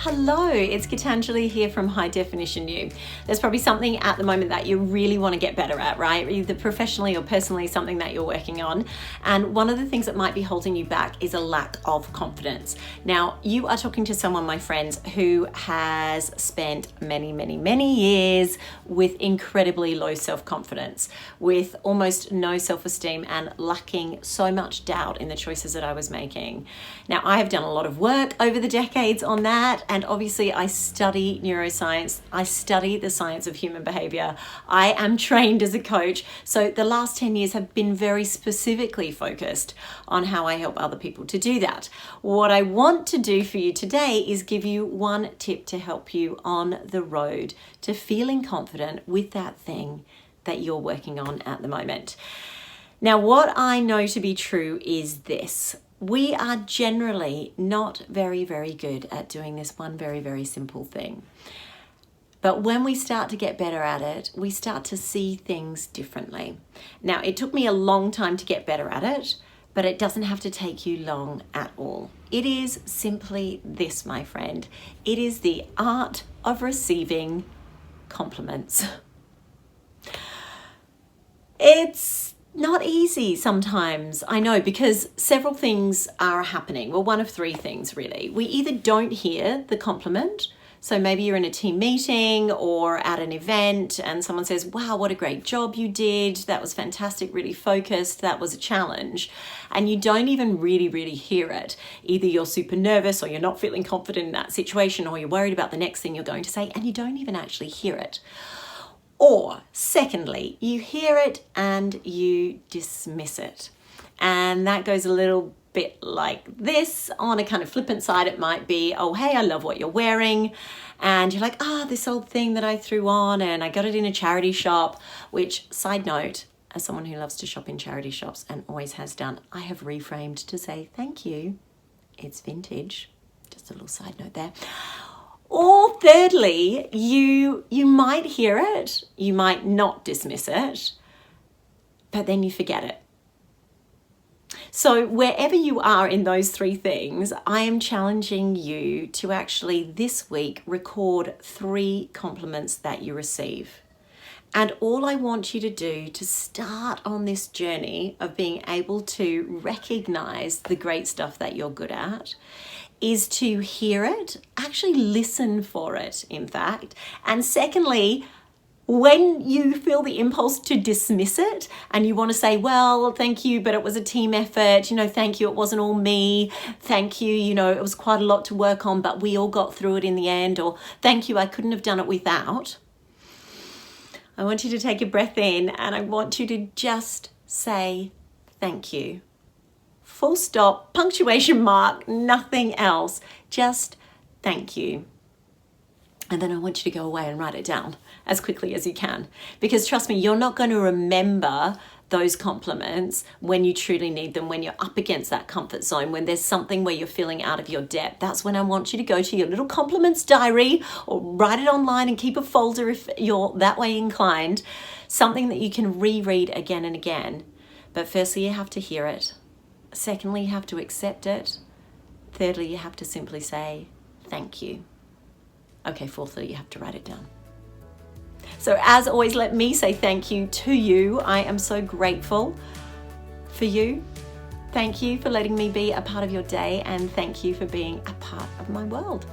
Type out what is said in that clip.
Hello, it's Gitanjali here from High Definition You. There's probably something at the moment that you really want to get better at, right? Either professionally or personally, something that you're working on. And one of the things that might be holding you back is a lack of confidence. Now, you are talking to someone, my friends, who has spent many years with incredibly low self-confidence, with almost no self-esteem and lacking so much doubt in the choices that I was making. Now, I have done a lot of work over the decades on that. And obviously I study neuroscience. I study the science of human behavior. I am trained as a coach. So the last 10 years have been very specifically focused on how I help other people to do that. What I want to do for you today is give you one tip to help you on the road to feeling confident with that thing that you're working on at the moment. Now, what I know to be true is this. We are generally not very good at doing this one very simple thing. But when we start to get better at it, we start to see things differently. Now, it took me a long time to get better at it, but it doesn't have to take you long at all. It is simply this, my friend. It is the art of receiving compliments. It's not easy sometimes, I know, because several things are happening. Well, one of three things really. We either don't hear the compliment. So maybe you're in a team meeting or at an event and someone says, wow, what a great job you did. That was fantastic, really focused. That was a challenge. And you don't even really hear it. Either you're super nervous or you're not feeling confident in that situation, or you're worried about the next thing you're going to say and you don't even actually hear it. Or secondly, you hear it and you dismiss it. And that goes a little bit like this. On a kind of flippant side, it might be, oh, hey, I love what you're wearing. And you're like, this old thing that I threw on and I got it in a charity shop, which, side note, as someone who loves to shop in charity shops and always has done, I have reframed to say, thank you. It's vintage. Just a little side note there. Or thirdly, you might hear it, you might not dismiss it, but then you forget it. So wherever you are in those three things, I am challenging you to actually this week record 3 compliments that you receive. And all I want you to do to start on this journey of being able to recognize the great stuff that you're good at is to hear it, actually listen for it, in fact. And secondly, when you feel the impulse to dismiss it and you want to say, well, thank you, but it was a team effort, thank you, it wasn't all me, thank you, it was quite a lot to work on, but we all got through it in the end, or thank you, I couldn't have done it without. I want you to take a breath in and I want you to just say thank you. Full stop, punctuation mark, nothing else. Just thank you. And then I want you to go away and write it down as quickly as you can. Because trust me, you're not going to remember those compliments when you truly need them, when you're up against that comfort zone, when there's something where you're feeling out of your depth. That's when I want you to go to your little compliments diary or write it online and keep a folder if you're that way inclined. Something that you can reread again and again. But firstly, you have to hear it. Secondly, you have to accept it. Thirdly, you have to simply say thank you. Okay, fourthly, you have to write it down. So as always, let me say thank you to you. I am so grateful for you. Thank you for letting me be a part of your day, and thank you for being a part of my world.